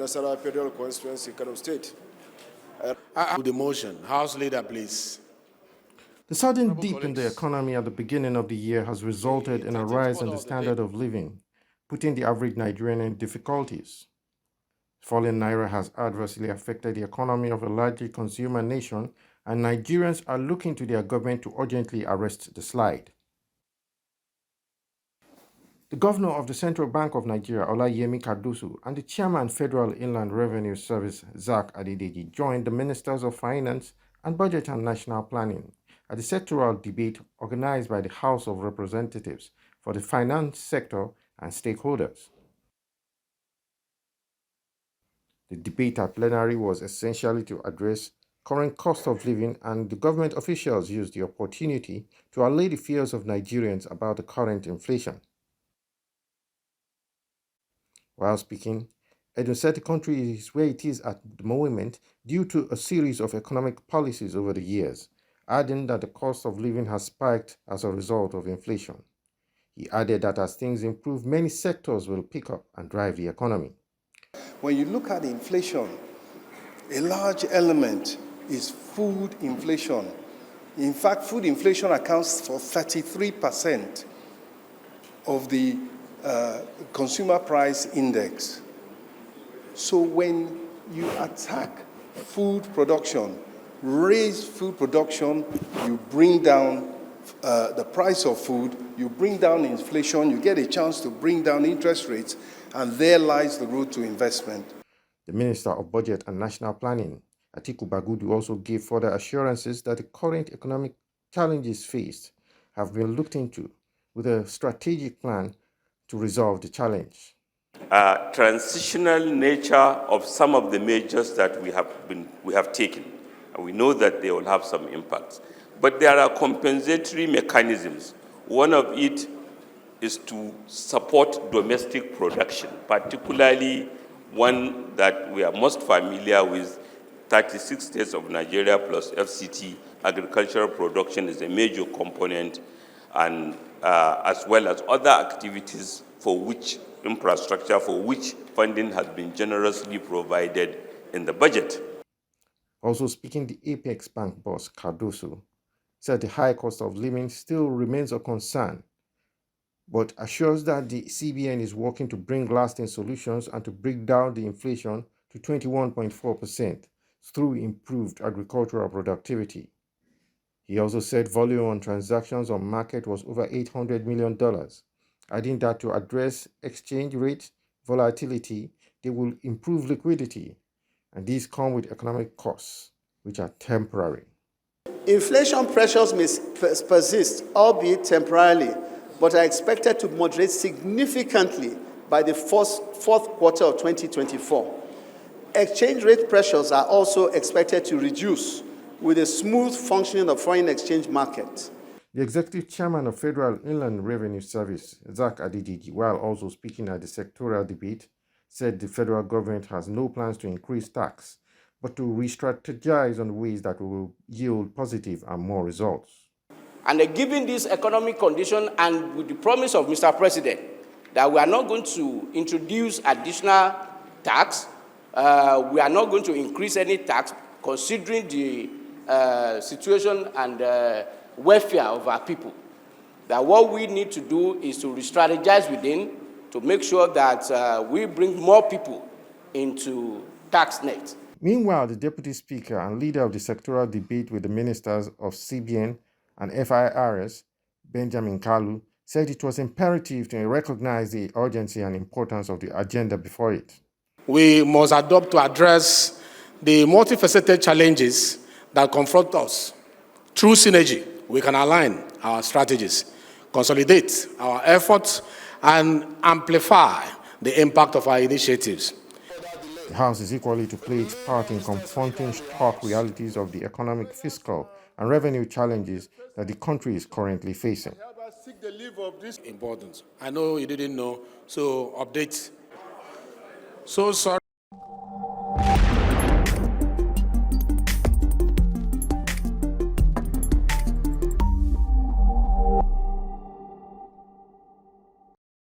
Nassarawa Federal Constituency, Kano State. The motion. House Leader, please. The sudden dip in the economy at the beginning of the year has resulted in a rise in the standard of living, putting the average Nigerian in difficulties. Falling naira has adversely affected the economy of a largely consumer nation, and Nigerians are looking to their government to urgently arrest the slide. The governor of the Central Bank of Nigeria, Olayemi Kadusu, and the chairman Federal Inland Revenue Service, Zak Adedeji, joined the ministers of Finance and Budget and National Planning at the sectoral debate organized by the House of Representatives for the finance sector and stakeholders. The debate at plenary was essentially to address current cost of living, and the government officials used the opportunity to allay the fears of Nigerians about the current inflation. While speaking, Edun said the country is where it is at the moment due to a series of economic policies over the years, adding that the cost of living has spiked as a result of inflation. He added that as things improve, many sectors will pick up and drive the economy. When you look at inflation, a large element is food inflation. In fact, food inflation accounts for 33% of the consumer price index. So when you attack food production, raise food production, you bring down the price of food, you bring down inflation, you get a chance to bring down interest rates, and there lies the road to investment. The Minister of Budget and National Planning, Atiku Bagudu, also gave further assurances that the current economic challenges faced have been looked into with a strategic plan to resolve the challenge. Transitional nature of some of the measures that we have taken, and we know that they will have some impacts. But there are compensatory mechanisms. One of it is to support domestic production, particularly one that we are most familiar with, 36 states of Nigeria plus FCT. Agricultural production is a major component, and as well as other activities for which infrastructure, for which funding has been generously provided in the budget. Also speaking, the Apex Bank boss, Cardoso, said the high cost of living still remains a concern, but assures that the CBN is working to bring lasting solutions and to bring down the inflation to 21.4% through improved agricultural productivity. He also said volume on transactions on market was over $800 million, adding that to address exchange rate volatility, they will improve liquidity, and these come with economic costs, which are temporary. Inflation pressures may persist, albeit temporarily, but are expected to moderate significantly by the fourth quarter of 2024. Exchange rate pressures are also expected to reduce with a smooth functioning of foreign exchange market. The executive chairman of Federal Inland Revenue Service, Zak Adedeji, while also speaking at the sectoral debate, said the federal government has no plans to increase tax, but to re-strategize on ways that will yield positive and more results. And given this economic condition and with the promise of Mr. President that we are not going to introduce additional tax, we are not going to increase any tax, considering the situation and welfare of our people, that what we need to do is to re-strategize within to make sure that we bring more people into tax net. Meanwhile, the Deputy Speaker and leader of the sectoral debate with the ministers of CBN and FIRS, Benjamin Kalu, said it was imperative to recognize the urgency and importance of the agenda before it. We must adopt to address the multifaceted challenges that confront us. Through synergy, we can align our strategies, consolidate our efforts, and amplify the impact of our initiatives. The House is equally to play its part in confronting stark realities of the economic, fiscal, and revenue challenges that the country is currently facing. Important. I know you didn't know, so update. So sorry.